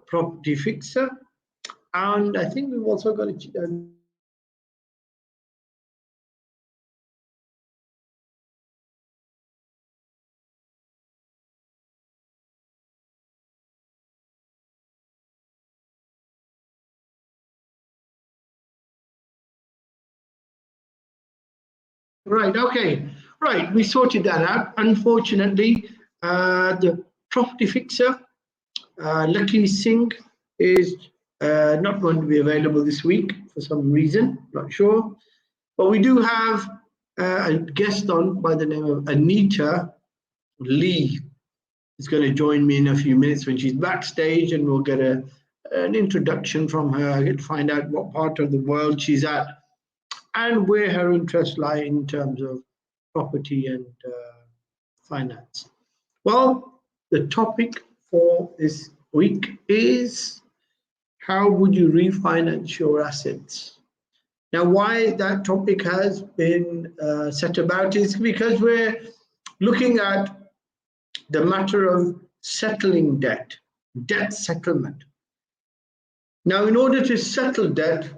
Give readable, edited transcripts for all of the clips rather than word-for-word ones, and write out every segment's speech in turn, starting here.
property fixer, and I think we've also got a right, okay, right, we sorted that out. Unfortunately, the property fixer, Lakhi Singh, is not going to be available this week for some reason, not sure. But we do have a guest on by the name of Anita Lee. Is going to join me in a few minutes when she's backstage, and we'll get an introduction from her, get to find out what part of the world she's at and where her interests lie in terms of property and finance. Well, the topic for this week is how would you refinance your assets? Now, why that topic has been set about is because we're looking at the matter of settling debt, debt settlement. Now, in order to settle debt,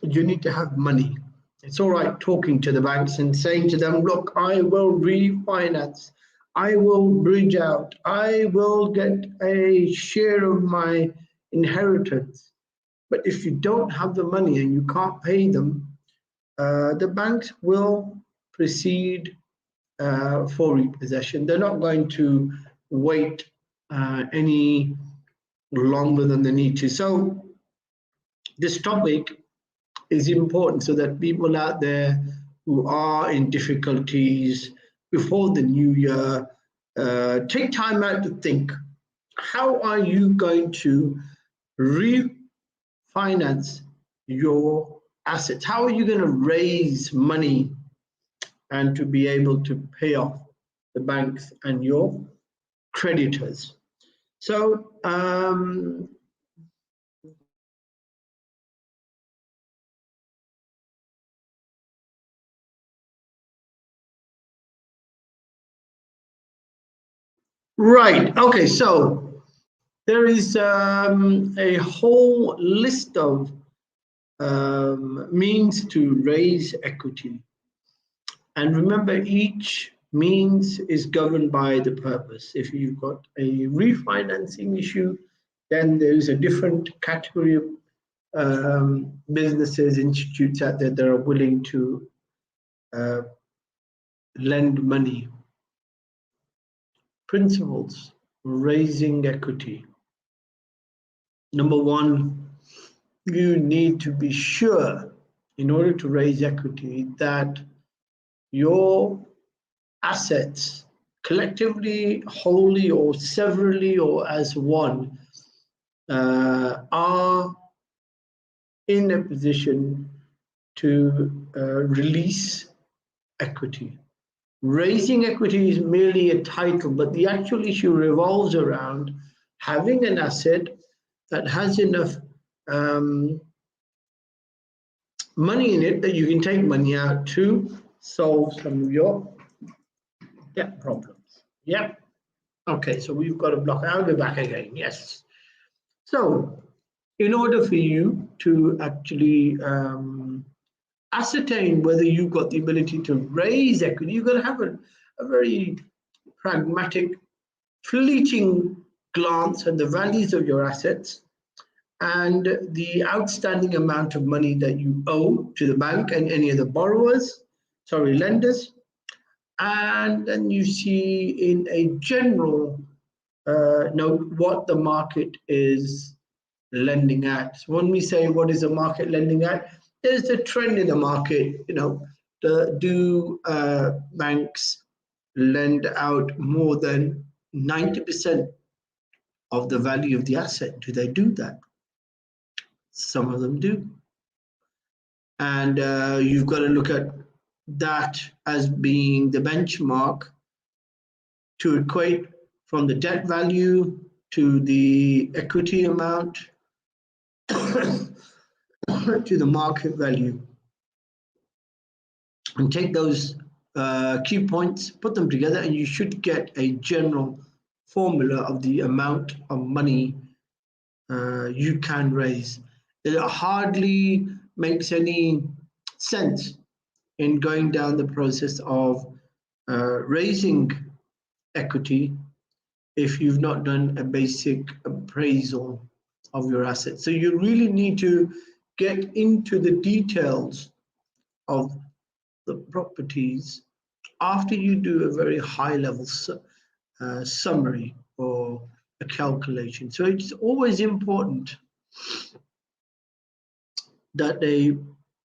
you need to have money. It's all right talking to the banks and saying to them, look, I will refinance, I will bridge out, I will get a share of my inheritance. But if you don't have the money and you can't pay them, the banks will proceed for repossession. They're not going to wait any longer than they need to. So this topic is important so that people out there who are in difficulties before the new year take time out to think, how are you going to refinance your assets? How are you going to raise money and to be able to pay off the banks and your creditors? So right, okay, so there is a whole list of means to raise equity. And remember, each means is governed by the purpose. If you've got a refinancing issue, then there's a different category of businesses, institutes out there that are willing to lend money. Principles, raising equity. Number one, you need to be sure, in order to raise equity, that your assets, collectively, wholly, or severally, or as one, are in a position to release equity. Raising equity is merely a title, but the actual issue revolves around having an asset that has enough money in it that you can take money out to solve some of your debt problems. Yep. Okay, so we've got a block. I'll be back again. Yes. So in order for you to actually ascertain whether you've got the ability to raise equity, you've got to have a very pragmatic, fleeting glance at the values of your assets and the outstanding amount of money that you owe to the bank and any other lenders. And then you see in a general note what the market is lending at. So when we say what is the market lending at, there's a trend in the market. Do banks lend out more than 90% of the value of the asset? Do they do that? Some of them do. And you've got to look at that as being the benchmark to equate from the debt value to the equity amount to the market value, and take those key points, put them together, and you should get a general formula of the amount of money you can raise. It hardly makes any sense in going down the process of raising equity if you've not done a basic appraisal of your assets. So you really need to get into the details of the properties after you do a very high level summary or a calculation. So it's always important that a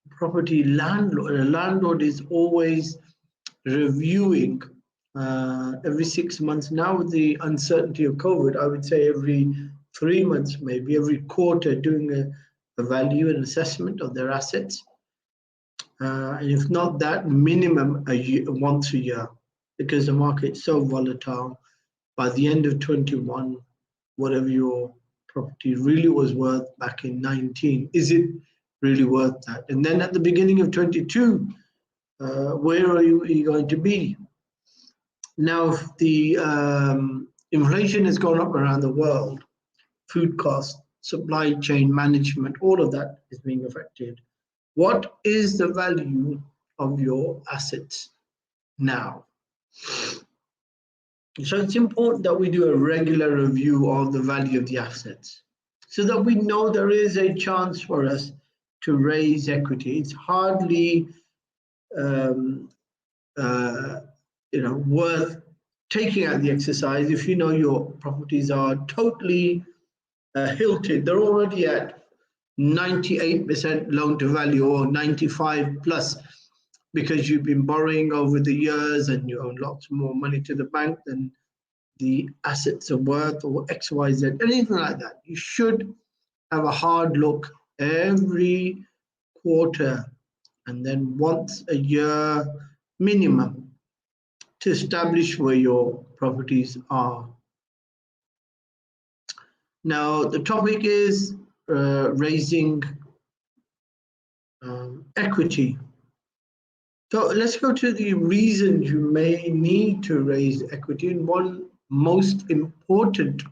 property landlord is always reviewing every 6 months. Now with the uncertainty of COVID, I would say every 3 months, maybe every quarter, doing a value and assessment of their assets. And if not that, minimum once a year, because the market's so volatile. By the end of 21, whatever your property really was worth back in 19, is it really worth that? And then at the beginning of 22, where are you going to be? Now, if the inflation has gone up around the world, food costs, supply chain management, all of that is being affected. What is the value of your assets now? So it's important that we do a regular review of the value of the assets so that we know there is a chance for us to raise equity. It's hardly worth taking out the exercise if you know your properties are totally hilted. They're already at 98% loan to value or 95 plus, because you've been borrowing over the years and you owe lots more money to the bank than the assets are worth, or XYZ, anything like that. You should have a hard look every quarter and then once a year minimum to establish where your properties are. Now, the topic is raising equity. So let's go to the reasons you may need to raise equity. And one most important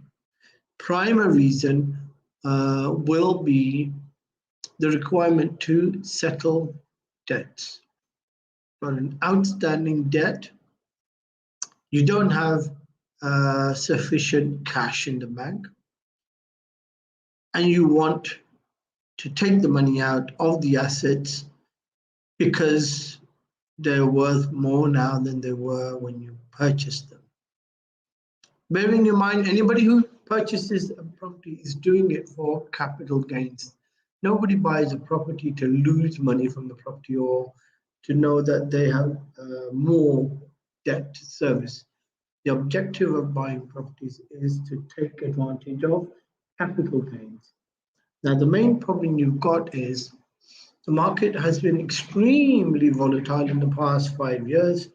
primary reason will be the requirement to settle debts. For an outstanding debt, you don't have sufficient cash in the bank, and you want to take the money out of the assets because they're worth more now than they were when you purchased them. Bearing in mind, anybody who purchases a property is doing it for capital gains. Nobody buys a property to lose money from the property or to know that they have more debt to service. The objective of buying properties is to take advantage of capital gains. Now, the main problem you've got is the market has been extremely volatile in the past 5 years,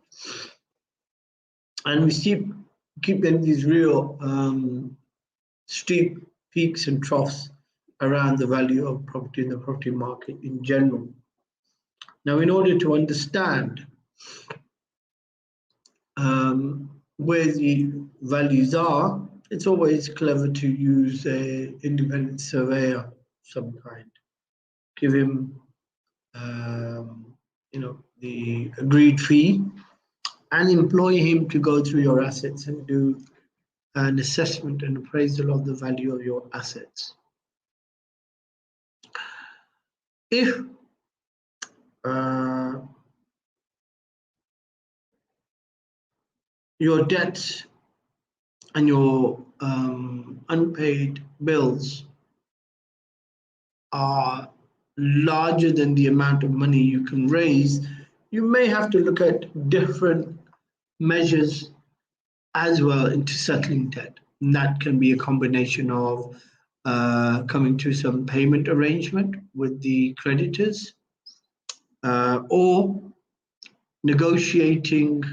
and we keep getting these real steep peaks and troughs around the value of property in the property market in general. Now, in order to understand where the values are, it's always clever to use an independent surveyor of some kind. Give him the agreed fee and employ him to go through your assets and do an assessment and appraisal of the value of your assets. If your debts and your unpaid bills are larger than the amount of money you can raise, you may have to look at different measures as well into settling debt. And that can be a combination of coming to some payment arrangement with the creditors or negotiating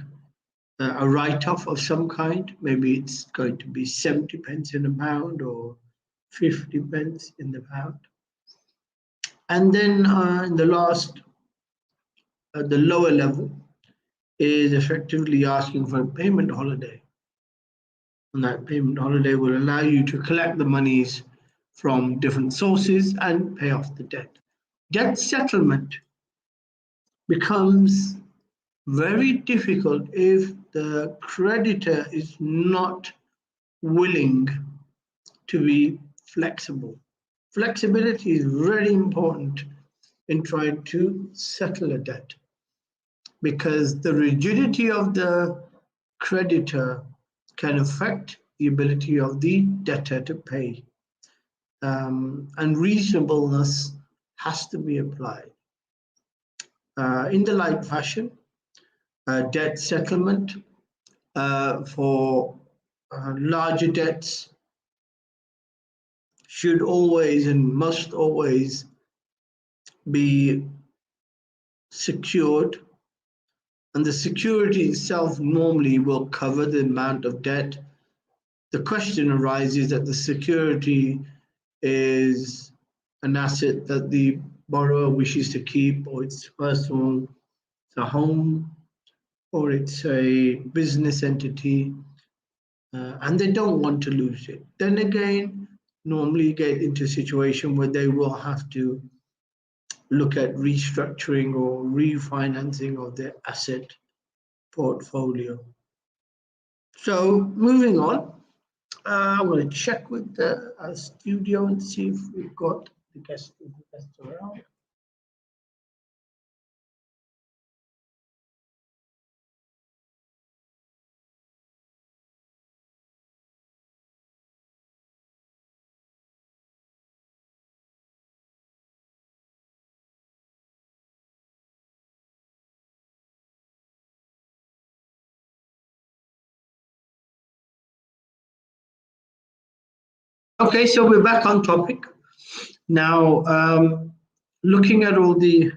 a write-off of some kind. Maybe it's going to be 70 pence in a pound or 50 pence in the pound. And then in the last, the lower level is effectively asking for a payment holiday. And that payment holiday will allow you to collect the monies from different sources and pay off the debt. Debt settlement becomes very difficult if the creditor is not willing to be flexible. Flexibility is very important in trying to settle a debt, because the rigidity of the creditor can affect the ability of the debtor to pay. And reasonableness has to be applied. In the like fashion, debt settlement for larger debts should always and must always be secured, and the security itself normally will cover the amount of debt. The question arises that the security is an asset that the borrower wishes to keep, or it's personal, it's a home, or it's a business entity, and they don't want to lose it. Then again, normally get into a situation where they will have to look at restructuring or refinancing of their asset portfolio. So moving on, I'm going to check with the studio and see if we've got the guests around. Okay, so we're back on topic. Now, looking at all the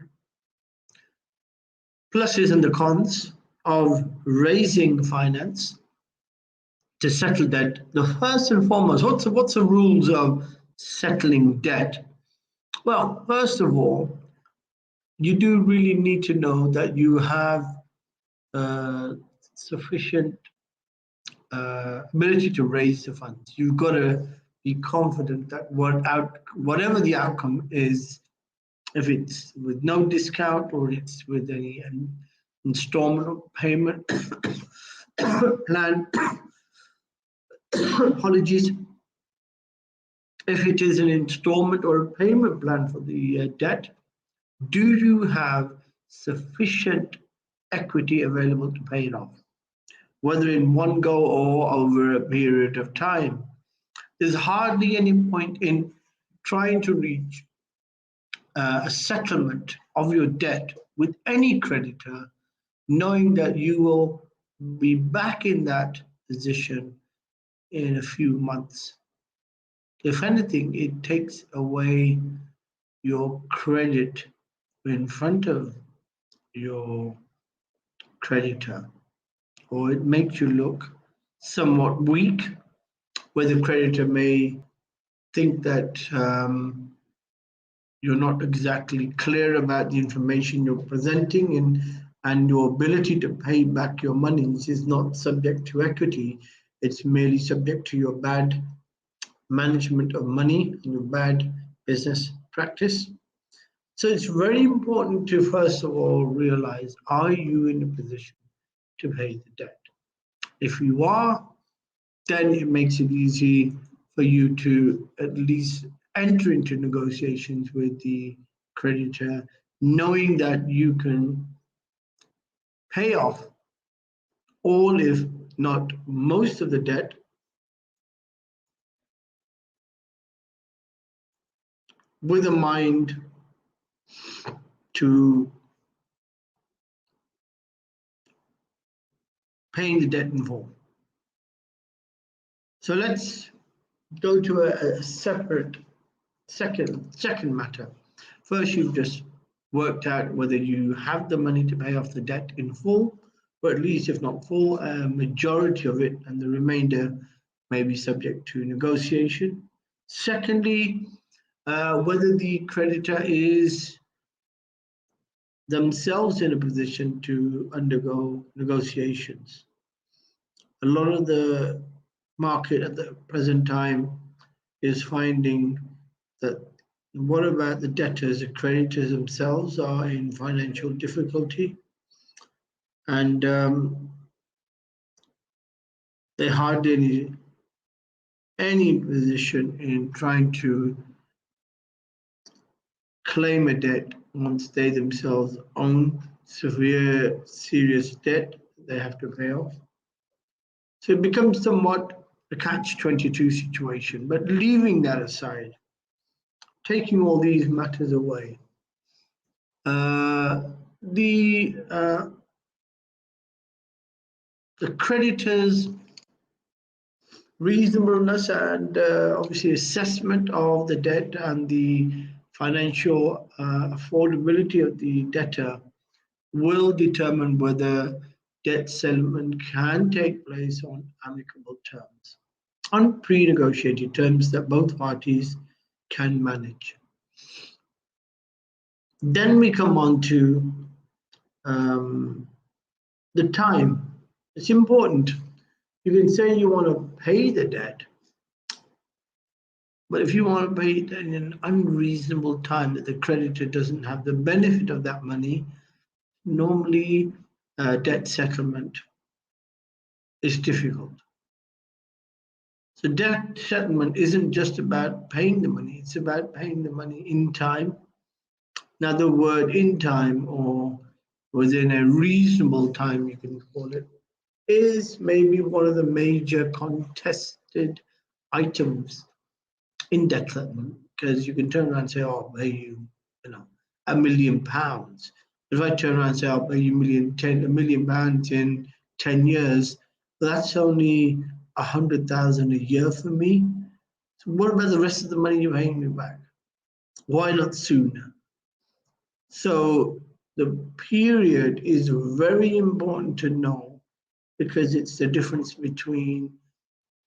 pluses and the cons of raising finance to settle debt, the first and foremost, what's the rules of settling debt? Well, first of all, you do really need to know that you have sufficient ability to raise the funds. You've got to be confident that whatever the outcome is, if it's with no discount or it's with an installment payment plan, apologies, if it is an installment or a payment plan for the debt, do you have sufficient equity available to pay it off, whether in one go or over a period of time? There's hardly any point in trying to reach a settlement of your debt with any creditor, knowing that you will be back in that position in a few months. If anything, it takes away your credit in front of your creditor, or it makes you look somewhat weak, where the creditor may think that you're not exactly clear about the information you're presenting, and your ability to pay back your monies is not subject to equity. It's merely subject to your bad management of money and your bad business practice. So it's very important to first of all realize, are you in a position to pay the debt? If you are, then it makes it easy for you to at least enter into negotiations with the creditor, knowing that you can pay off all, if not most, of the debt with a mind to paying the debt in full. So let's go to a separate second matter. First, you've just worked out whether you have the money to pay off the debt in full, or at least, if not full, a majority of it, and the remainder may be subject to negotiation. Secondly, whether the creditor is themselves in a position to undergo negotiations. A lot of the market at the present time is finding what about the debtors? The creditors themselves are in financial difficulty, and they hardly any position in trying to claim a debt once they themselves own severe, serious debt they have to pay off. So it becomes somewhat a catch-22 situation. But leaving that aside, taking all these matters away, the creditors' reasonableness and obviously assessment of the debt and the financial affordability of the debtor will determine whether debt settlement can take place on amicable terms, on pre-negotiated terms that both parties can manage. Then we come on to the time. It's important. You can say you want to pay the debt, but if you want to pay it in an unreasonable time that the creditor doesn't have the benefit of that money, normally debt settlement is difficult. So debt settlement isn't just about paying the money, it's about paying the money in time. Now the word in time, or within a reasonable time you can call it, is maybe one of the major contested items in debt settlement, because you can turn around and say, oh, I'll pay you, £1 million. If I turn around and say, I'll pay you £1 million in 10 years, well, that's only 100,000 a year for me. So what about the rest of the money you're paying me back? Why not sooner? So the period is very important to know, because it's the difference between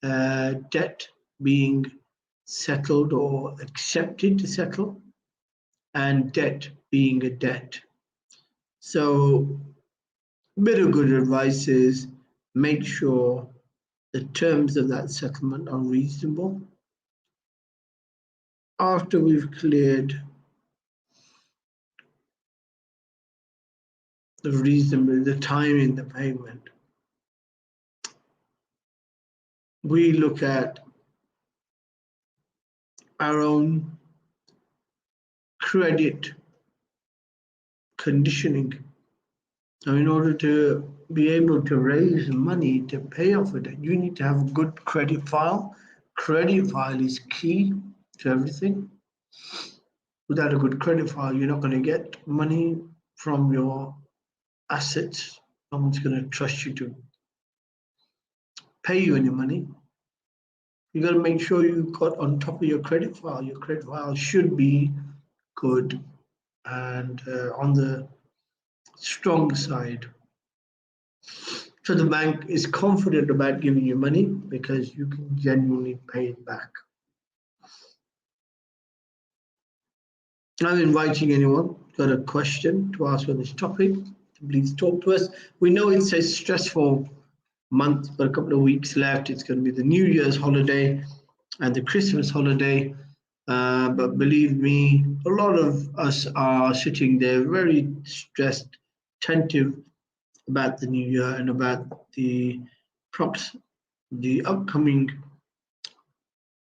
debt being settled or accepted to settle and debt being a debt. So a bit of good advice is make sure the terms of that settlement are reasonable. After we've cleared the time in the payment, we look at our own credit conditioning. Now, in order to be able to raise money to pay off a debt, you need to have a good credit file. Credit file is key to everything. Without a good credit file, you're not going to get money from your assets. No one's going to trust you to pay you any money. You got to make sure you've got on top of your credit file. Your credit file should be good and on the strong side. So the bank is confident about giving you money because you can genuinely pay it back. I'm inviting anyone got a question to ask on this topic, please talk to us. We know it's a stressful month, but a couple of weeks left. It's going to be the New Year's holiday and the Christmas holiday. But believe me, a lot of us are sitting there very stressed, attentive about the new year and about the upcoming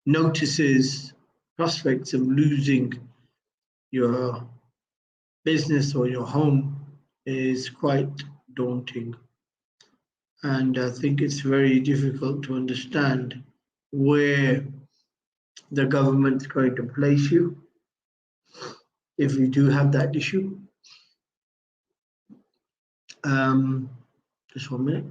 notices, prospects of losing your business or your home is quite daunting. And I think it's very difficult to understand where the government's going to place you if you do have that issue. Just 1 minute.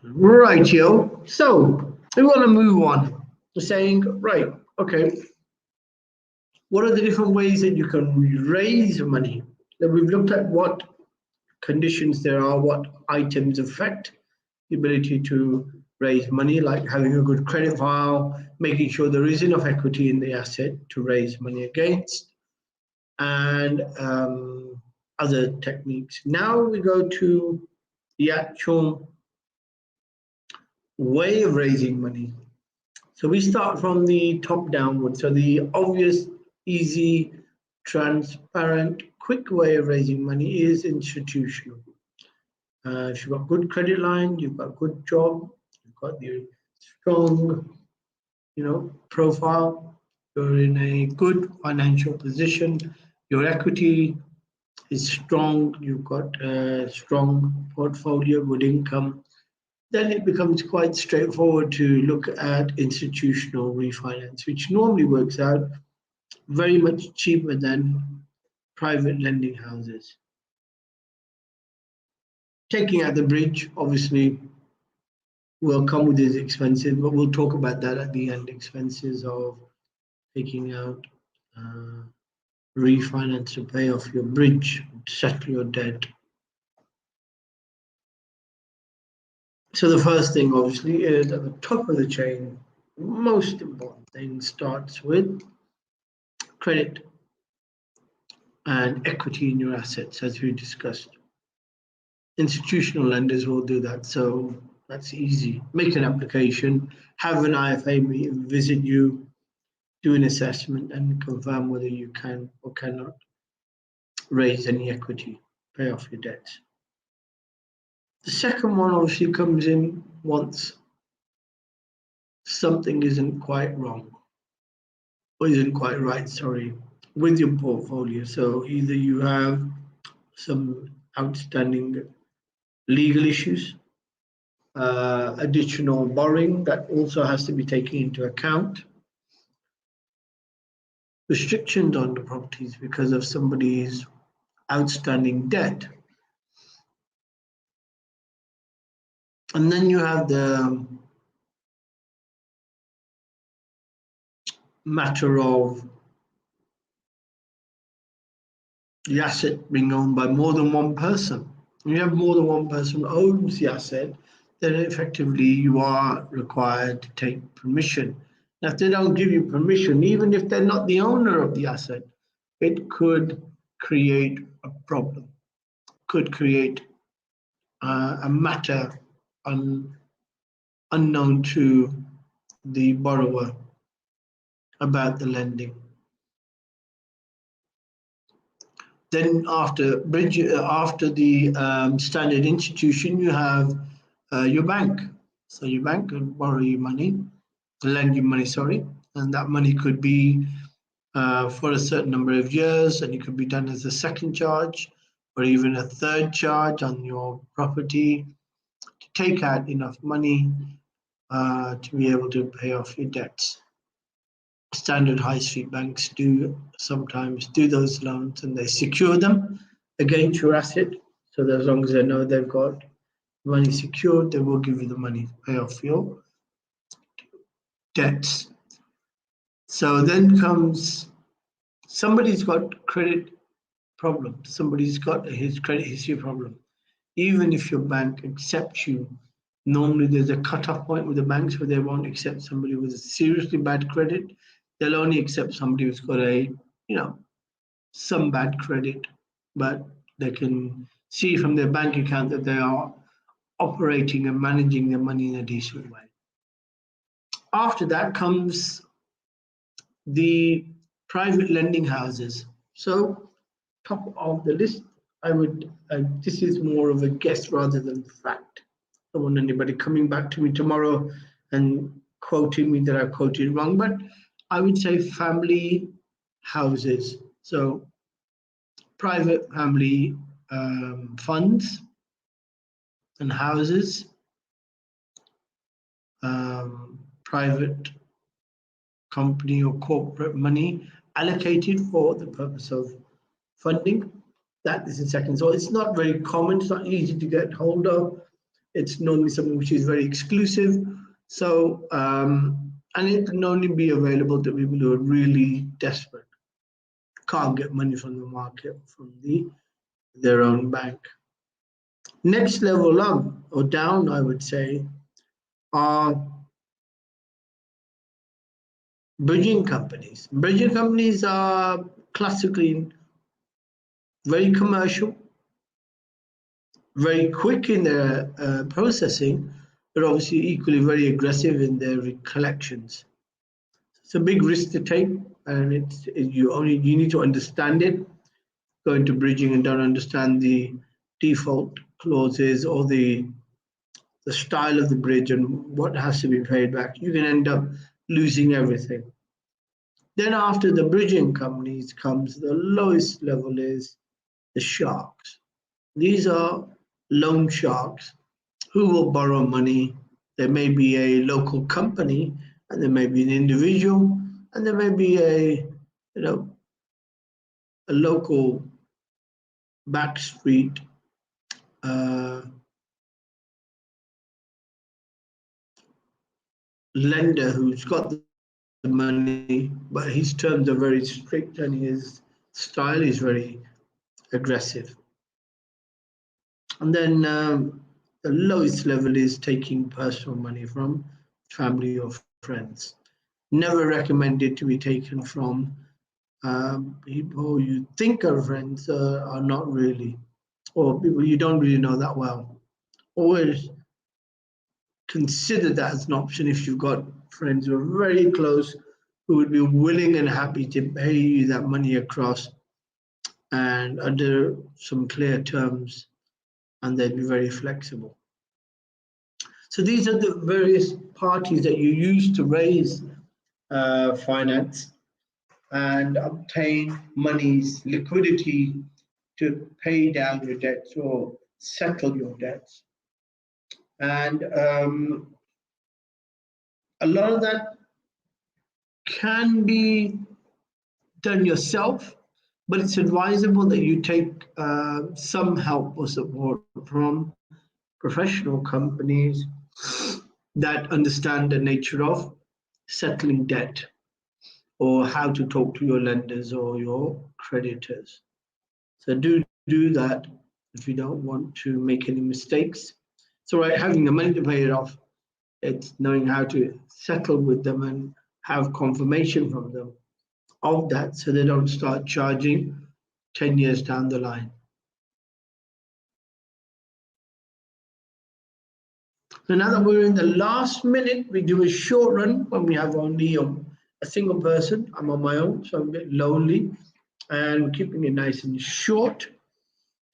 Right, yo. So we want to move on to saying, right, okay, what are the different ways that you can raise money? That we've looked at what conditions there are, what items affect the ability to raise money, like having a good credit file, making sure there is enough equity in the asset to raise money against, and other techniques. Now we go to the actual way of raising money. So we start from the top downward. So the obvious, easy, transparent, quick way of raising money is institutional. If you've got good credit line, you've got a good job, you've got the strong, profile, you're in a good financial position, your equity is strong, you've got a strong portfolio, good income, then it becomes quite straightforward to look at institutional refinance, which normally works out very much cheaper than private lending houses. Taking out the bridge, obviously, will come with its expenses, but we'll talk about that at the end, expenses of taking out refinance to pay off your bridge, to settle your debt. So the first thing, obviously, is at the top of the chain, most important thing starts with credit and equity in your assets, as we discussed. Institutional lenders will do that, so that's easy. Make an application, have an IFA visit you, do an assessment, and confirm whether you can or cannot raise any equity, pay off your debts. The second one obviously comes in once something isn't quite wrong, or isn't quite right, sorry, with your portfolio. So either you have some outstanding legal issues, additional borrowing that also has to be taken into account, restrictions on the properties because of somebody's outstanding debt. And then you have the matter of the asset being owned by more than one person. When you have more than one person owns the asset, then effectively you are required to take permission. Now, if they don't give you permission, even if they're not the owner of the asset, it could create a problem, could create a matter unknown to the borrower about the lending. Then after the standard institution, you have your bank. So your bank can borrow you money, lend you money, sorry, and that money could be for a certain number of years, and it could be done as a second charge or even a third charge on your property to take out enough money to be able to pay off your debts. Standard high street banks do sometimes do those loans, and they secure them against your asset. So that as long as they know they've got money secured, they will give you the money to pay off your debts. So then comes somebody's got credit problem. Somebody's got his credit history problem. Even if your bank accepts you, normally there's a cut-off point with the banks where they won't accept somebody with a seriously bad credit. They'll only accept somebody who's got some bad credit, but they can see from their bank account that they are operating and managing their money in a decent way. After that comes the private lending houses. So top of the list, this is more of a guess rather than fact. I don't want anybody coming back to me tomorrow and quoting me that I quoted wrong, but I would say family houses. So private family funds and houses, private company or corporate money allocated for the purpose of funding. That is the second. So it's not very common, it's not easy to get hold of. It's normally something which is very exclusive. So, and it can only be available to people who are really desperate, can't get money from the market, from their own bank. Next level up or down, I would say, are bridging companies. Bridging companies are classically very commercial, very quick in their processing, but obviously equally very aggressive in their collections. It's a big risk to take, and you need to understand it. Go into bridging and don't understand the default clauses or the style of the bridge and what has to be paid back, you can end up losing everything. Then after the bridging companies comes the lowest level is the sharks. These are loan sharks who will borrow money. There may be a local company, and there may be an individual, and there may be a local backstreet lender who's got the money, but his terms are very strict and his style is very aggressive. And then the lowest level is taking personal money from family or friends. Never recommended to be taken from people you think are friends are not really, or people you don't really know that well. Always consider that as an option if you've got friends who are very close, who would be willing and happy to pay you that money across and under some clear terms, and they'd be very flexible. So these are the various parties that you use to raise finance and obtain monies, liquidity to pay down your debts or settle your debts. And a lot of that can be done yourself, but it's advisable that you take some help or support from professional companies that understand the nature of settling debt or how to talk to your lenders or your creditors. So do that if you don't want to make any mistakes. It's all right having the money to pay it off. It's knowing how to settle with them and have confirmation from them of that so they don't start charging 10 years down the line. So now that we're in the last minute, we do a short run when we have only a single person. I'm on my own, so I'm a bit lonely, and we're keeping it nice and short.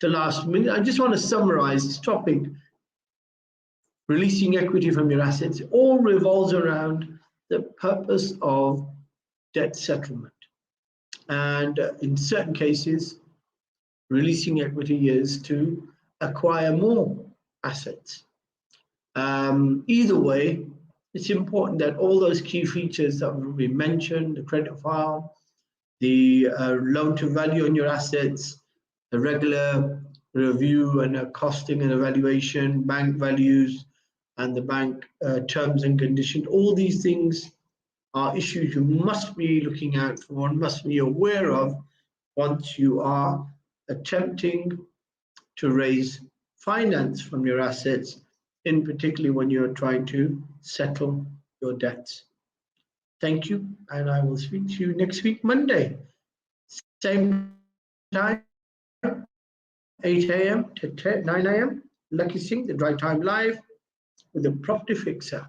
The last minute, I just want to summarize this topic. Releasing equity from your assets all revolves around the purpose of debt settlement. And in certain cases, releasing equity is to acquire more assets. Either way, it's important that all those key features that will be mentioned, the credit file, the loan to value on your assets, the regular review and costing and evaluation, bank values, and the bank terms and conditions, all these things are issues you must be looking out for and must be aware of once you are attempting to raise finance from your assets, in particularly when you're trying to settle your debts. Thank you, and I will speak to you next week, Monday. Same time, 8 a.m. to 9 a.m. Lakhi Singh, the Dry Time Live with the Property Fixer.